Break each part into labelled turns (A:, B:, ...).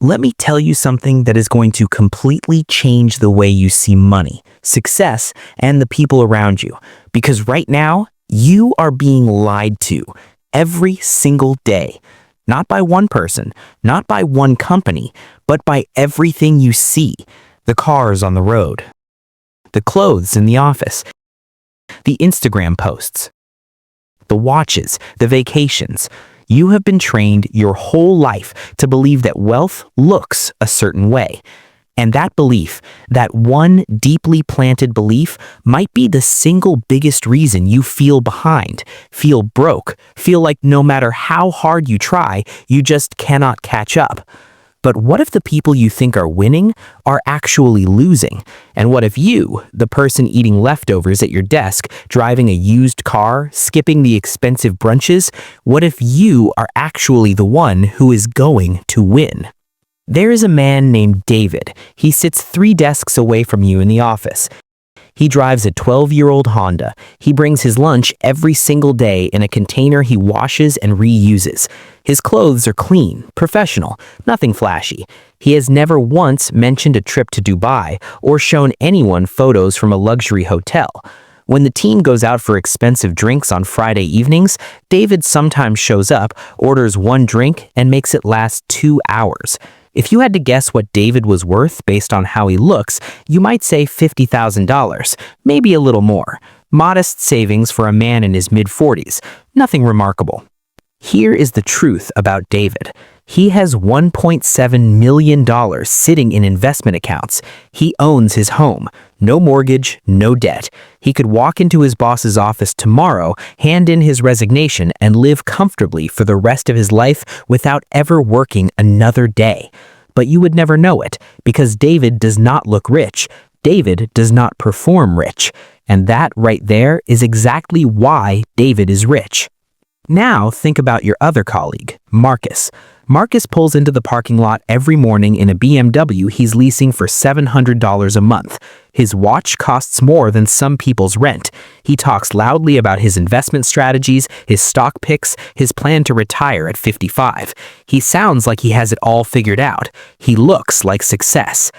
A: Let me tell you something that is going to completely change the way you see money, success, and the people around you. Because right now, you are being lied to every single day. Not by one person, not by one company, but by everything you see. The cars on the road, the clothes in the office, the Instagram posts, the watches, the vacations. You have been trained your whole life to believe that wealth looks a certain way. And that belief, that one deeply planted belief, might be the single biggest reason you feel behind, feel broke, feel like no matter how hard you try, you just cannot catch up. But what if the people you think are winning are actually losing? And what if you, the person eating leftovers at your desk, driving a used car, skipping the expensive brunches, what if you are actually the one who is going to win? There is a man named David. He sits 3 desks away from you in the office. He drives a 12-year-old Honda. He brings his lunch every single day in a container he washes and reuses. His clothes are clean, professional, nothing flashy. He has never once mentioned a trip to Dubai or shown anyone photos from a luxury hotel. When the team goes out for expensive drinks on Friday evenings, David sometimes shows up, orders 1 drink, and makes it last 2 hours. If you had to guess what David was worth based on how he looks, you might say $50,000, maybe a little more. Modest savings for a man in his mid-40s, nothing remarkable. Here is the truth about David. He has $1.7 million sitting in investment accounts. He owns his home. No mortgage, no debt. He could walk into his boss's office tomorrow, hand in his resignation, and live comfortably for the rest of his life without ever working another day. But you would never know it, because David does not look rich. David does not perform rich. And that right there is exactly why David is rich. Now think about your other colleague, Marcus. Marcus pulls into the parking lot every morning in a BMW he's leasing for $700 a month. His watch costs more than some people's rent. He talks loudly about his investment strategies, his stock picks, his plan to retire at 55. He sounds like he has it all figured out. He looks like success.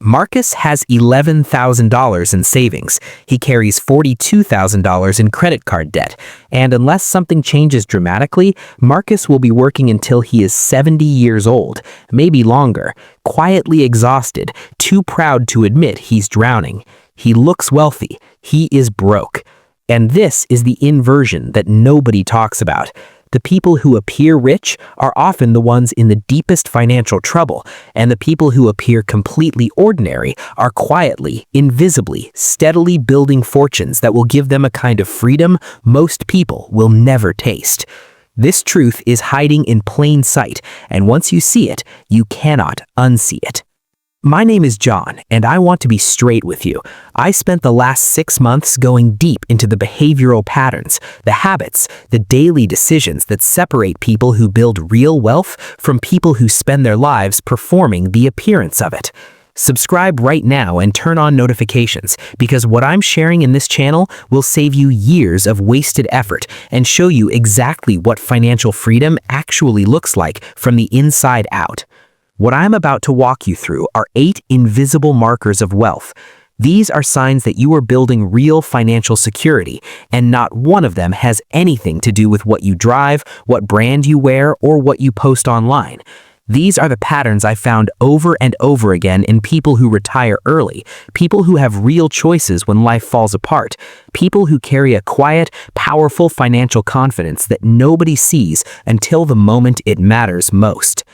A: Marcus has $11,000 in savings. He carries $42,000 in credit card debt. And unless something changes dramatically, Marcus will be working until he is 70 years old, maybe longer, quietly exhausted, too proud to admit he's drowning. He looks wealthy. He is broke. And this is the inversion that nobody talks about. The people who appear rich are often the ones in the deepest financial trouble, and the people who appear completely ordinary are quietly, invisibly, steadily building fortunes that will give them a kind of freedom most people will never taste. This truth is hiding in plain sight, and once you see it, you cannot unsee it. My name is John, and I want to be straight with you. I spent the last 6 months going deep into the behavioral patterns, the habits, the daily decisions that separate people who build real wealth from people who spend their lives performing the appearance of it. Subscribe right now and turn on notifications, because what I'm sharing in this channel will save you years of wasted effort and show you exactly what financial freedom actually looks like from the inside out. What I'm about to walk you through are 8 invisible markers of wealth. These are signs that you are building real financial security, and not one of them has anything to do with what you drive, what brand you wear, or what you post online. These are the patterns I found over and over again in people who retire early, people who have real choices when life falls apart, people who carry a quiet, powerful financial confidence that nobody sees until the moment it matters most.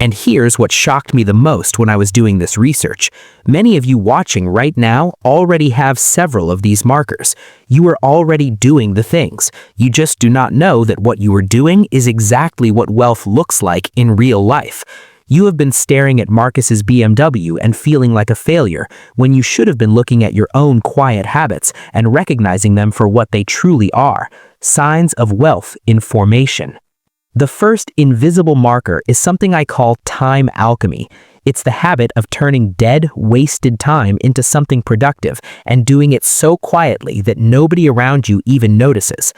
A: And here's what shocked me the most when I was doing this research. Many of you watching right now already have several of these markers. You are already doing the things. You just do not know that what you are doing is exactly what wealth looks like in real life. You have been staring at Marcus's BMW and feeling like a failure, when you should have been looking at your own quiet habits and recognizing them for what they truly are: signs of wealth in formation. The first invisible marker is something I call time alchemy. It's the habit of turning dead, wasted time into something productive and doing it so quietly that nobody around you even notices.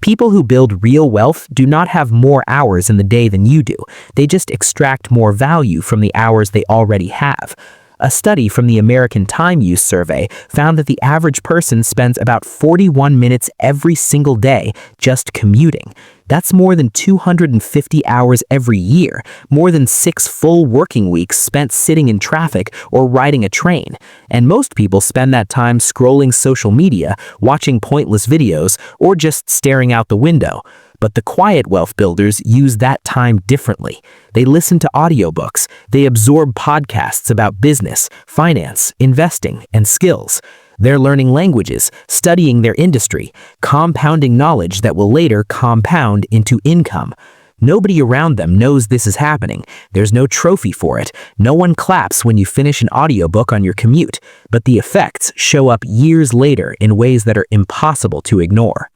A: People who build real wealth do not have more hours in the day than you do. They just extract more value from the hours they already have. A study from the American Time Use Survey found that the average person spends about 41 minutes every single day just commuting. That's more than 250 hours every year, more than 6 full working weeks spent sitting in traffic or riding a train. And most people spend that time scrolling social media, watching pointless videos, or just staring out the window. But the quiet wealth builders use that time differently. They listen to audiobooks. They absorb podcasts about business, finance, investing, and skills. They're learning languages, studying their industry, compounding knowledge that will later compound into income. Nobody around them knows this is happening. There's no trophy for it. No one claps when you finish an audiobook on your commute. But the effects show up years later in ways that are impossible to ignore.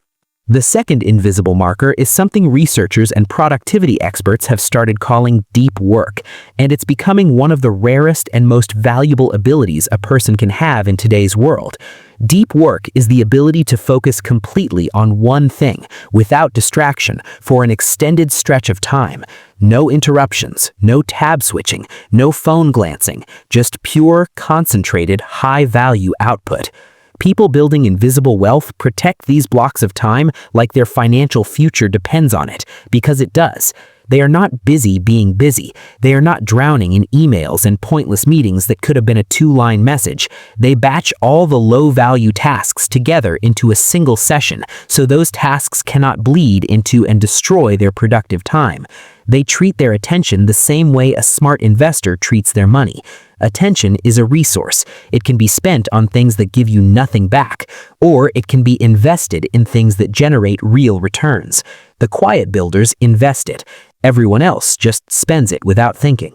A: The second invisible marker is something researchers and productivity experts have started calling deep work, and it's becoming one of the rarest and most valuable abilities a person can have in today's world. Deep work is the ability to focus completely on one thing, without distraction, for an extended stretch of time. No interruptions, no tab switching, no phone glancing, just pure, concentrated, high-value output. People building invisible wealth protect these blocks of time like their financial future depends on it, because it does. They are not busy being busy. They are not drowning in emails and pointless meetings that could have been a 2-line message. They batch all the low-value tasks together into a single session, so those tasks cannot bleed into and destroy their productive time. They treat their attention the same way a smart investor treats their money. Attention is a resource. It can be spent on things that give you nothing back, or it can be invested in things that generate real returns. The quiet builders invest it. Everyone else just spends it without thinking.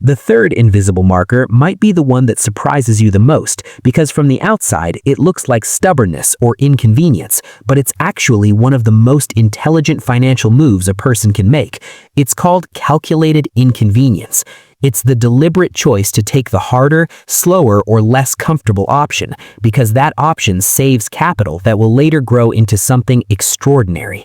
A: The third invisible marker might be the one that surprises you the most, because from the outside it looks like stubbornness or inconvenience, but it's actually one of the most intelligent financial moves a person can make. It's called calculated inconvenience. It's the deliberate choice to take the harder, slower, or less comfortable option, because that option saves capital that will later grow into something extraordinary.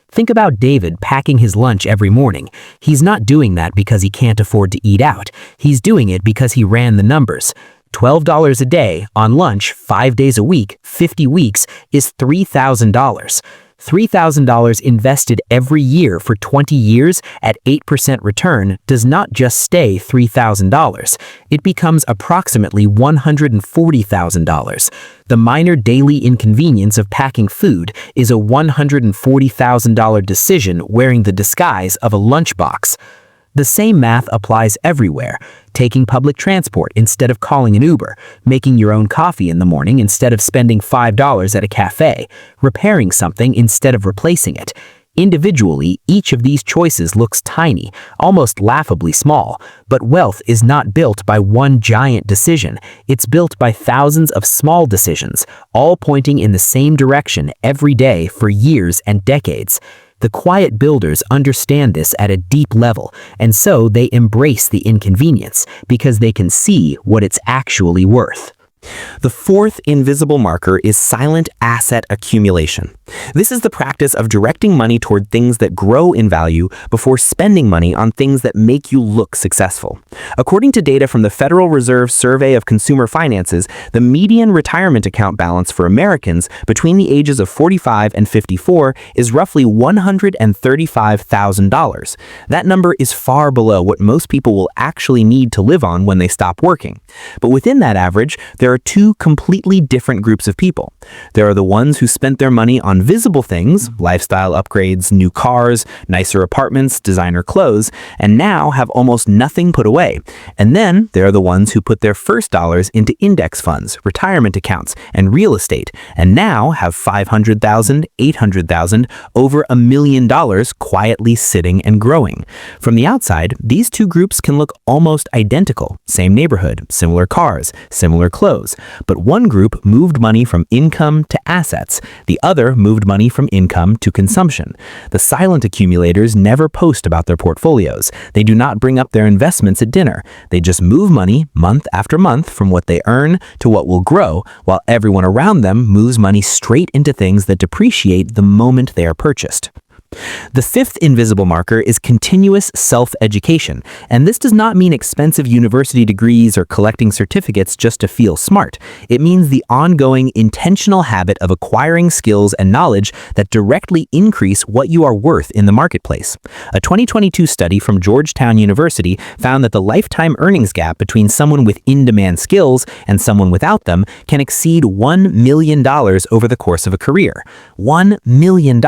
A: Think about David packing his lunch every morning. He's not doing that because he can't afford to eat out. He's doing it because he ran the numbers. $12 a day on lunch 5 days a week, 50 weeks, is $3,000. $3,000 invested every year for 20 years at 8% return does not just stay $3,000. It becomes approximately $140,000. The minor daily inconvenience of packing food is a $140,000 decision wearing the disguise of a lunchbox. The same math applies everywhere. Taking public transport instead of calling an Uber, making your own coffee in the morning instead of spending $5 at a cafe, repairing something instead of replacing it. Individually, each of these choices looks tiny, almost laughably small, but wealth is not built by one giant decision. It's built by thousands of small decisions, all pointing in the same direction every day for years and decades. The quiet builders understand this at a deep level, and so they embrace the inconvenience because they can see what it's actually worth. The fourth invisible marker is silent asset accumulation. This is the practice of directing money toward things that grow in value before spending money on things that make you look successful. According to data from the Federal Reserve Survey of Consumer Finances, the median retirement account balance for Americans between the ages of 45 and 54 is roughly $135,000. That number is far below what most people will actually need to live on when they stop working. But within that average, there are two completely different groups of people. There are the ones who spent their money on visible things, lifestyle upgrades, new cars, nicer apartments, designer clothes, and now have almost nothing put away. And then there are the ones who put their first dollars into index funds, retirement accounts, and real estate, and now have $500,000, $800,000, over $1 million quietly sitting and growing. From the outside, these two groups can look almost identical. Same neighborhood, similar cars, similar clothes, flows. But one group moved money from income to assets. The other moved money from income to consumption. The silent accumulators never post about their portfolios. They do not bring up their investments at dinner. They just move money month after month from what they earn to what will grow, while everyone around them moves money straight into things that depreciate the moment they are purchased. The fifth invisible marker is continuous self-education, and this does not mean expensive university degrees or collecting certificates just to feel smart. It means the ongoing, intentional habit of acquiring skills and knowledge that directly increase what you are worth in the marketplace. A 2022 study from Georgetown University found that the lifetime earnings gap between someone with in-demand skills and someone without them can exceed $1 million over the course of a career. $1 million,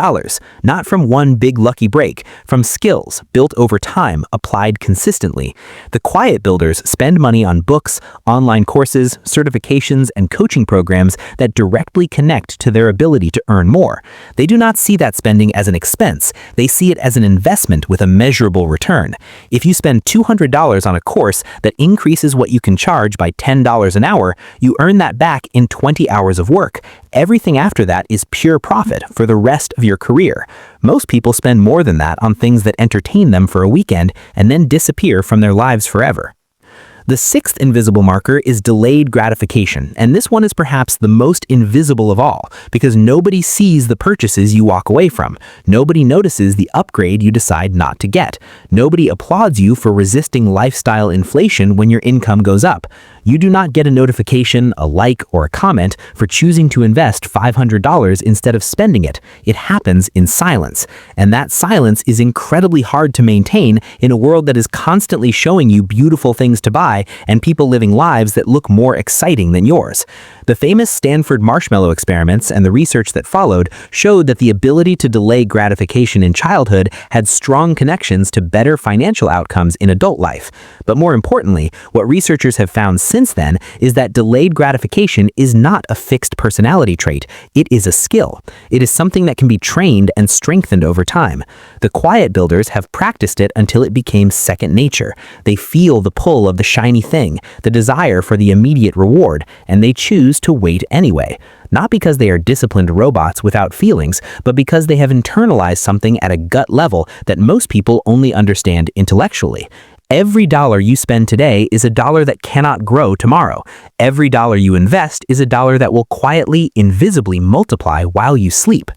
A: not from one big lucky break, from skills built over time, applied consistently. The quiet builders spend money on books, online courses, certifications, and coaching programs that directly connect to their ability to earn more. They do not see that spending as an expense. They see it as an investment with a measurable return. If you spend $200 on a course that increases what you can charge by $10 an hour, you earn that back in 20 hours of work. Everything after that is pure profit for the rest of your career. Most people spend more than that on things that entertain them for a weekend and then disappear from their lives forever. The sixth invisible marker is delayed gratification, and this one is perhaps the most invisible of all, because nobody sees the purchases you walk away from. Nobody notices the upgrade you decide not to get. Nobody applauds you for resisting lifestyle inflation when your income goes up. You do not get a notification, a like, or a comment for choosing to invest $500 instead of spending it. It happens in silence, and that silence is incredibly hard to maintain in a world that is constantly showing you beautiful things to buy and people living lives that look more exciting than yours. The famous Stanford marshmallow experiments and the research that followed showed that the ability to delay gratification in childhood had strong connections to better financial outcomes in adult life. But more importantly, what researchers have found since then is that delayed gratification is not a fixed personality trait. It is a skill. It is something that can be trained and strengthened over time. The quiet builders have practiced it until it became second nature. They feel the pull of the shiny thing, the desire for the immediate reward, and they choose to wait anyway. Not because they are disciplined robots without feelings, but because they have internalized something at a gut level that most people only understand intellectually. Every dollar you spend today is a dollar that cannot grow tomorrow. Every dollar you invest is a dollar that will quietly, invisibly multiply while you sleep.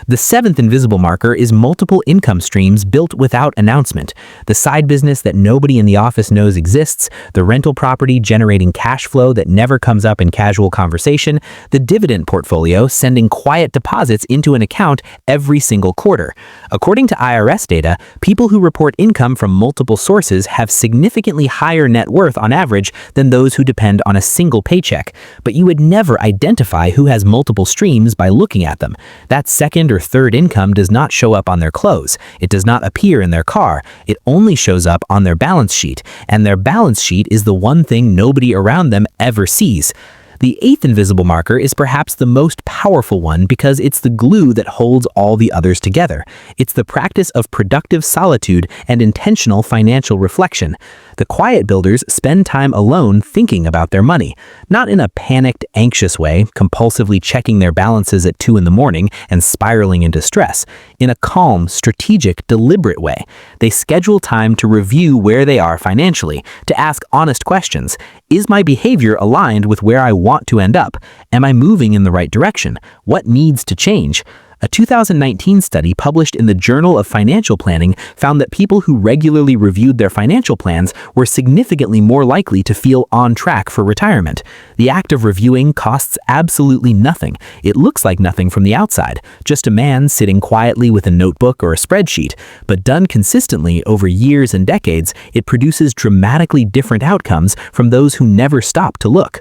A: The seventh invisible marker is multiple income streams built without announcement. The side business that nobody in the office knows exists, the rental property generating cash flow that never comes up in casual conversation, the dividend portfolio sending quiet deposits into an account every single quarter. According to IRS data, people who report income from multiple sources have significantly higher net worth on average than those who depend on a single paycheck. But you would never identify who has multiple streams by looking at them. That's second or third income does not show up on their clothes. It does not appear in their car. It only shows up on their balance sheet, and their balance sheet is the one thing nobody around them ever sees. The eighth invisible marker is perhaps the most powerful one because it's the glue that holds all the others together. It's the practice of productive solitude and intentional financial reflection. The quiet builders spend time alone thinking about their money, not in a panicked, anxious way, compulsively checking their balances at 2 a.m. and spiraling into stress. In a calm, strategic, deliberate way. They schedule time to review where they are financially, to ask honest questions. Is my behavior aligned with where I want to end up? Am I moving in the right direction? What needs to change? A 2019 study published in the Journal of Financial Planning found that people who regularly reviewed their financial plans were significantly more likely to feel on track for retirement. The act of reviewing costs absolutely nothing. It looks like nothing from the outside, just a man sitting quietly with a notebook or a spreadsheet. But done consistently over years and decades, it produces dramatically different outcomes from those who never stop to look.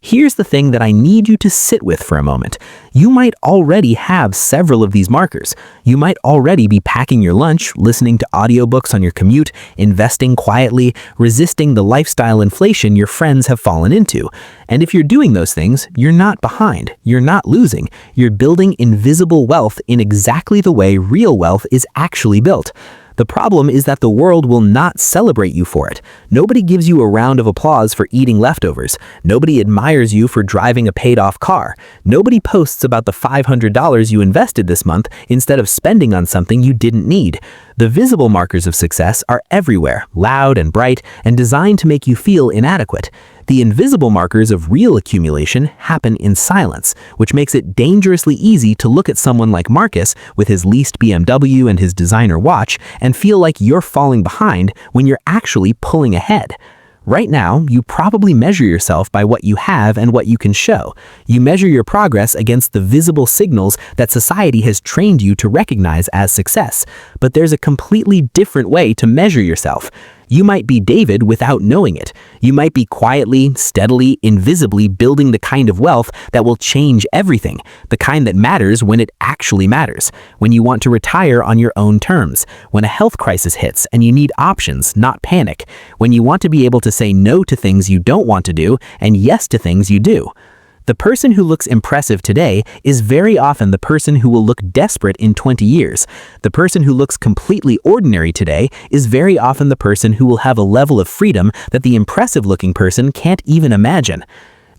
A: Here's the thing that I need you to sit with for a moment. You might already have several of these markers. You might already be packing your lunch, listening to audiobooks on your commute, investing quietly, resisting the lifestyle inflation your friends have fallen into. And if you're doing those things, you're not behind. You're not losing. You're building invisible wealth in exactly the way real wealth is actually built. The problem is that the world will not celebrate you for it. Nobody gives you a round of applause for eating leftovers. Nobody admires you for driving a paid-off car. Nobody posts about the $500 you invested this month instead of spending on something you didn't need. The visible markers of success are everywhere, loud and bright, and designed to make you feel inadequate. The invisible markers of real accumulation happen in silence, which makes it dangerously easy to look at someone like Marcus with his leased BMW and his designer watch and feel like you're falling behind when you're actually pulling ahead. Right now, you probably measure yourself by what you have and what you can show. You measure your progress against the visible signals that society has trained you to recognize as success. But there's a completely different way to measure yourself. You might be David without knowing it. You might be quietly, steadily, invisibly building the kind of wealth that will change everything, the kind that matters when it actually matters, when you want to retire on your own terms, when a health crisis hits and you need options, not panic, when you want to be able to say no to things you don't want to do and yes to things you do. The person who looks impressive today is very often the person who will look desperate in 20 years. The person who looks completely ordinary today is very often the person who will have a level of freedom that the impressive-looking person can't even imagine.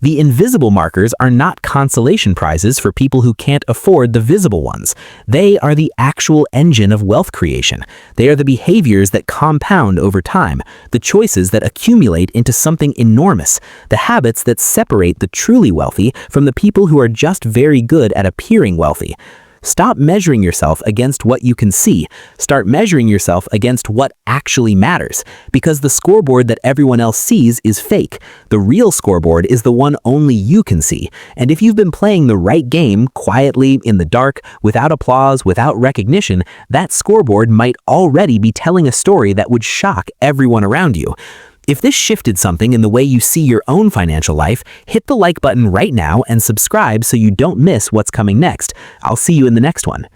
A: The invisible markers are not consolation prizes for people who can't afford the visible ones. They are the actual engine of wealth creation. They are the behaviors that compound over time, the choices that accumulate into something enormous, the habits that separate the truly wealthy from the people who are just very good at appearing wealthy. Stop measuring yourself against what you can see. Start measuring yourself against what actually matters. Because the scoreboard that everyone else sees is fake. The real scoreboard is the one only you can see. And if you've been playing the right game, quietly, in the dark, without applause, without recognition, that scoreboard might already be telling a story that would shock everyone around you. If this shifted something in the way you see your own financial life, hit the like button right now and subscribe so you don't miss what's coming next. I'll see you in the next one.